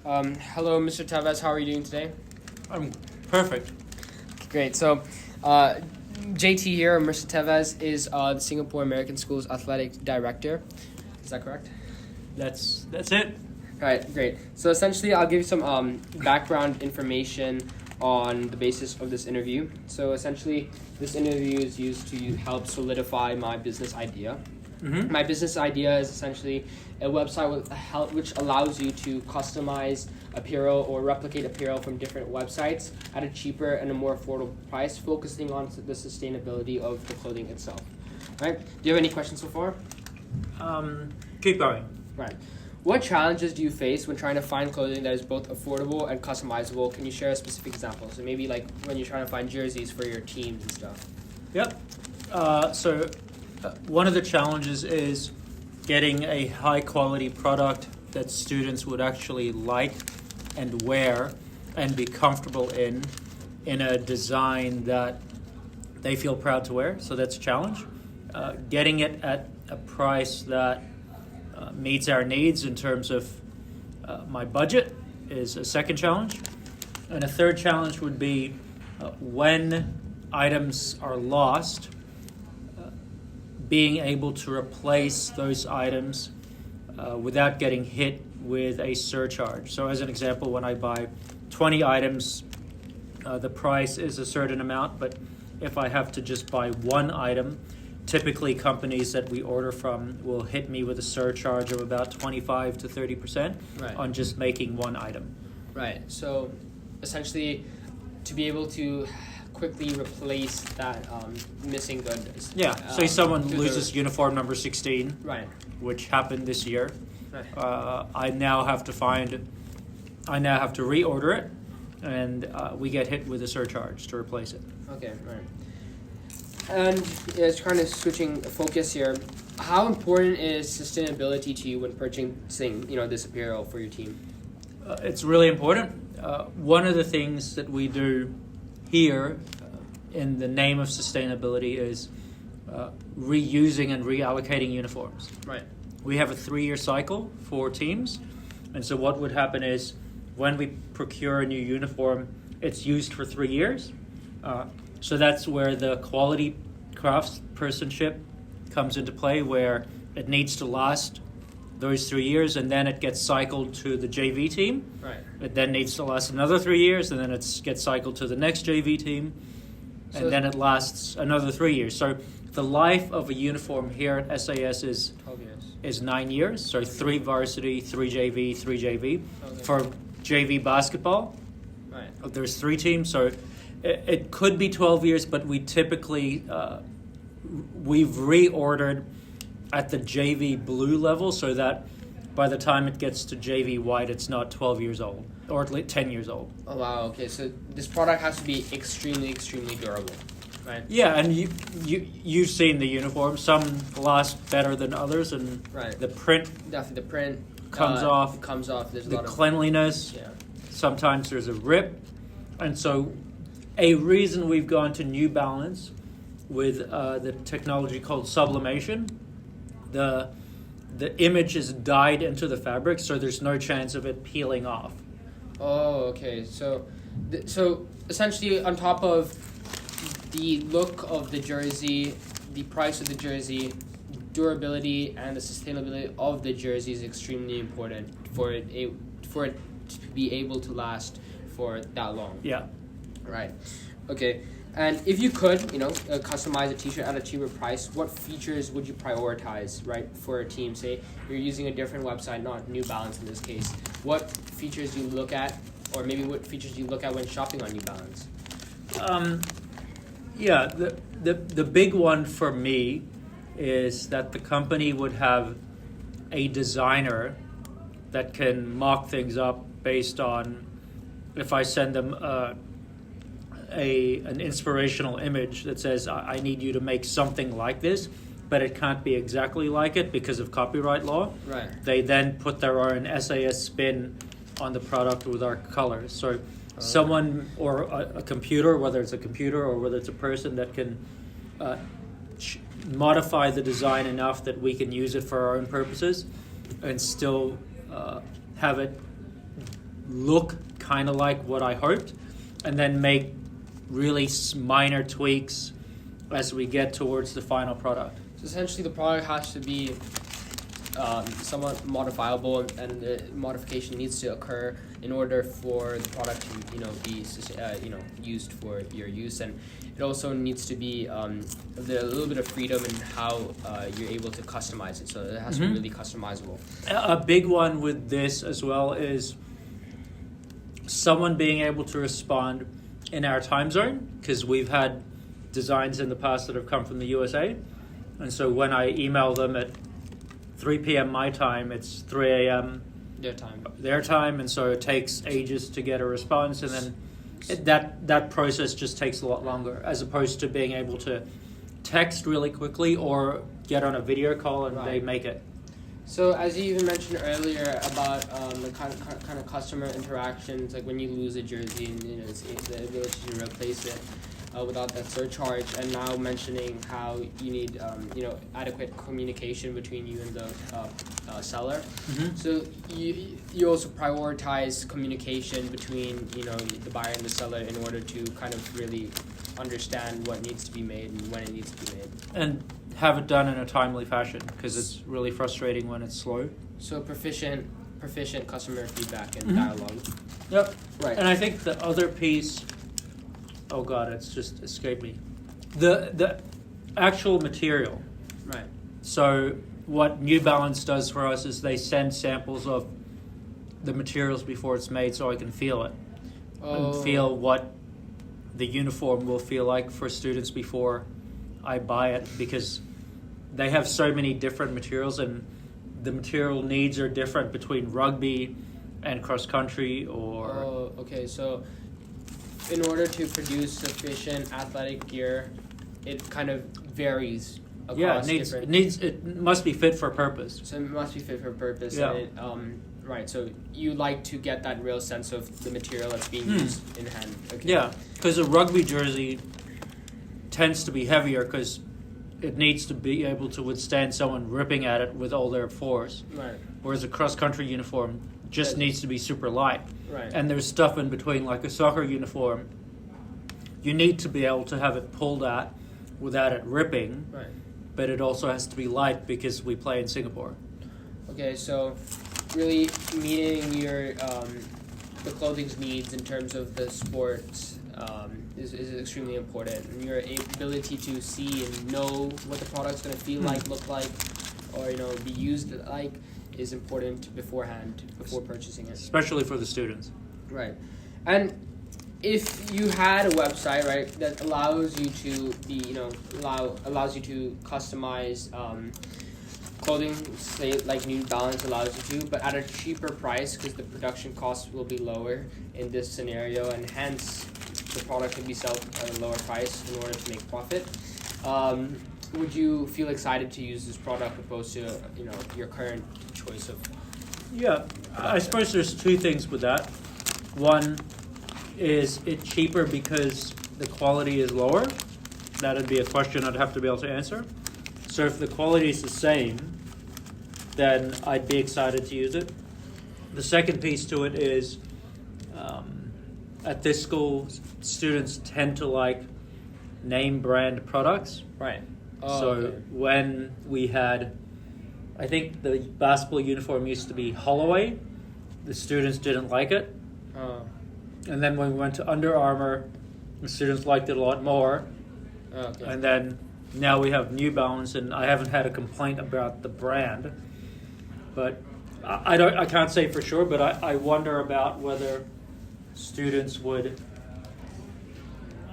Hello, Mr. Teves. How are you doing today? I'm perfect. Great. So, JT here, Mr. Teves is the Singapore American School's athletic director. Is that correct? That's it. All right, great. So essentially, I'll give you some background information on the basis of this interview. So essentially, this interview is used to help solidify my business idea. Mm-hmm. My business idea is essentially a website which allows you to customize apparel or replicate apparel from different websites at a cheaper and a more affordable price, focusing on the sustainability of the clothing itself. Right? Do you have any questions so far? Keep going. Right. What challenges do you face when trying to find clothing that is both affordable and customizable? Can you share a specific example? So maybe like when you're trying to find jerseys for your teams and stuff. Yep. So one of the challenges is getting a high quality product that students would actually like and wear and be comfortable in a design that they feel proud to wear. So that's a challenge. Getting it at a price that meets our needs in terms of my budget is a second challenge. And a third challenge would be when items are lost, being able to replace those items without getting hit with a surcharge. So as an example, when I buy 20 items, the price is a certain amount, but if I have to just buy one item, typically companies that we order from will hit me with a surcharge of about 25 to 30% on just making one item. Right. So essentially, to be able to quickly replace that missing good. Yeah. Say someone loses uniform number 16, right, which happened this year. Right. I now have to reorder it, and we get hit with a surcharge to replace it. Okay. Right. And it's kind of switching focus here. How important is sustainability to you when purchasing, this apparel for your team? It's really important. One of the things that we do here in the name of sustainability is reusing and reallocating uniforms. Right. We have a 3-year cycle for teams, and so what would happen is when we procure a new uniform, it's used for 3 years. So that's where the quality craftspersonship comes into play, where it needs to last those 3 years, and then it gets cycled to the JV team. Right. It then needs to last another 3 years, and then it gets cycled to the next JV team, and then it lasts another 3 years. So the life of a uniform here at SAS is 12 years. Is 9 years. So 3 varsity, 3 JV, 3 JV. Okay. For JV basketball, Right. there's 3 teams, so it could be 12 years, but we typically we've reordered at the JV blue level so that by the time it gets to JV white, it's not 12 years old or at least 10 years old. Oh wow. Okay. So this product has to be extremely, extremely durable, right? Yeah, and you've seen the uniforms. Some last better than others, and Right. the print Definitely the print comes off. Comes off. There's a The lot of cleanliness. yeah. Sometimes there's a rip, and so a reason we've gone to New Balance with the technology called sublimation. The image is dyed into the fabric, so there's no chance of it peeling off. Oh, okay. So essentially, on top of the look of the jersey, the price of the jersey, durability, and the sustainability of the jersey is extremely important for it to be able to last for that long. Yeah. Right. Okay. And if you could, customize a T-shirt at a cheaper price, what features would you prioritize, right, for a team? Say you're using a different website, not New Balance in this case. What features do you look at, or maybe what features do you look at when shopping on New Balance? Yeah. The big one for me is that the company would have a designer that can mock things up based on if I send them an inspirational image that says, I need you to make something like this, but it can't be exactly like it because of copyright law. Right. They then put their own SAS spin on the product with our colors. So someone or a computer, whether it's a computer or whether it's a person that can modify the design enough that we can use it for our own purposes and still have it look kind of like what I hoped, and then make really minor tweaks as we get towards the final product. So essentially, the product has to be somewhat modifiable, and the modification needs to occur in order for the product to be used for your use, and it also needs to be a little bit of freedom in how you're able to customize it. So it has to be really customizable. A big one with this as well is someone being able to respond in our time zone, because we've had designs in the past that have come from the USA, and so when I email them at 3 p.m. my time, it's 3 a.m. their time, and so it takes ages to get a response, and then that process just takes a lot longer, as opposed to being able to text really quickly or get on a video call and they make it. So as you even mentioned earlier about the kind of customer interactions, like when you lose a jersey and it's the ability to replace it without that surcharge, and now mentioning how you need adequate communication between you and the seller. So you also prioritize communication between the buyer and the seller in order to kind of really understand what needs to be made and when it needs to be made, and have it done in a timely fashion, because it's really frustrating when it's slow. So proficient customer feedback and dialogue. Yep. Right. And I think the other piece, oh god, it's just escaped me. The actual material. Right. So what New Balance does for us is they send samples of the materials before it's made, so I can feel it and feel what the uniform will feel like for students before I buy it, because they have so many different materials and the material needs are different between rugby and cross country or... Okay, so in order to produce sufficient athletic gear, it kind of varies across it must be fit for purpose. So it must be fit for purpose. Yeah. And right, so you like to get that real sense of the material that's being used in hand. Okay. Yeah, because a rugby jersey tends to be heavier because it needs to be able to withstand someone ripping at it with all their force. Right. Whereas a cross-country uniform just needs to be super light. Right. And there's stuff in between, like a soccer uniform. You need to be able to have it pulled at without it ripping. Right. But it also has to be light because we play in Singapore. Okay, so really meeting your the clothing's needs in terms of the sports is extremely important, and your ability to see and know what the product's going to feel like, look like, or be used like, is important beforehand, before purchasing it, especially for the students. Right. And if you had a website, right, that allows you to be allows you to customize clothing, say like New Balance allows you to, but at a cheaper price, because the production costs will be lower in this scenario, and hence the product can be sold at a lower price in order to make profit. Would you feel excited to use this product opposed to your current choice of? Yeah, I suppose there's two things with that. One, is it cheaper because the quality is lower? That'd be a question I'd have to be able to answer. So if the quality is the same, then I'd be excited to use it. The second piece to it is, at this school, students tend to like name brand products. Right. When we had, I think the basketball uniform used to be Holloway, the students didn't like it. And then when we went to Under Armour, the students liked it a lot more. Okay. And then now we have New Balance, and I haven't had a complaint about the brand. But I can't say for sure, but I wonder about whether students would,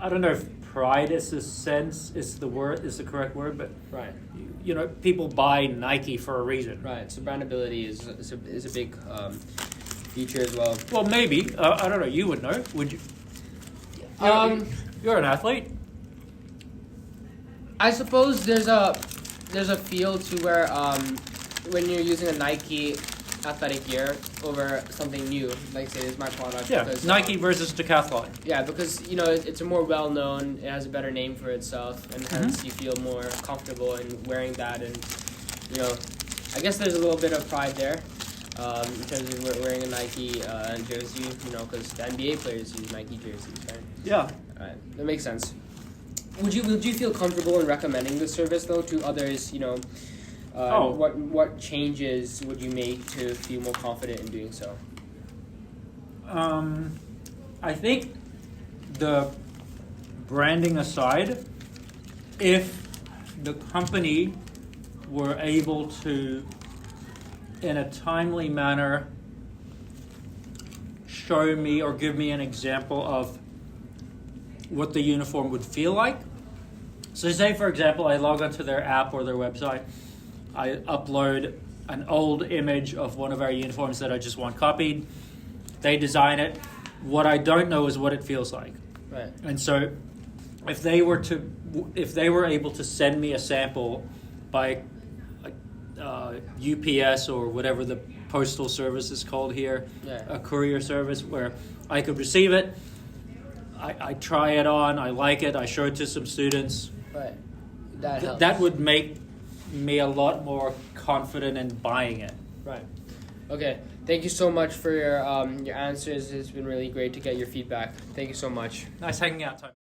I don't know if pride is the correct word, but right. People buy Nike for a reason. Right. So brandability is a big feature as well. Well, maybe I don't know. You would know. Would you? You're an athlete. I suppose there's a feel to where when you're using a Nike athletic gear over something new, like say it's my product. Yeah, because, Nike versus Decathlon. Yeah, because it's a more well-known, it has a better name for itself, and hence you feel more comfortable in wearing that, and I guess there's a little bit of pride there. in terms of wearing a Nike jersey, you know, because the NBA players use Nike jerseys, right? Yeah. Alright, that makes sense. Would you feel comfortable in recommending this service though to others? You know, what changes would you make to feel more confident in doing so? I think the branding aside, if the company were able to, in a timely manner, show me or give me an example of what the uniform would feel like. So say, for example, I log onto their app or their website, I upload an old image of one of our uniforms that I just want copied. They design it. What I don't know is what it feels like. Right. And so if they were able to send me a sample by UPS or whatever the postal service is called here, a courier service, where I could receive it, I try it on, I like it, I show it to some students. Right. That helps. That would make me a lot more confident in buying it. Right. Okay. Thank you so much for your answers. It's been really great to get your feedback. Thank you so much. Nice hanging out time.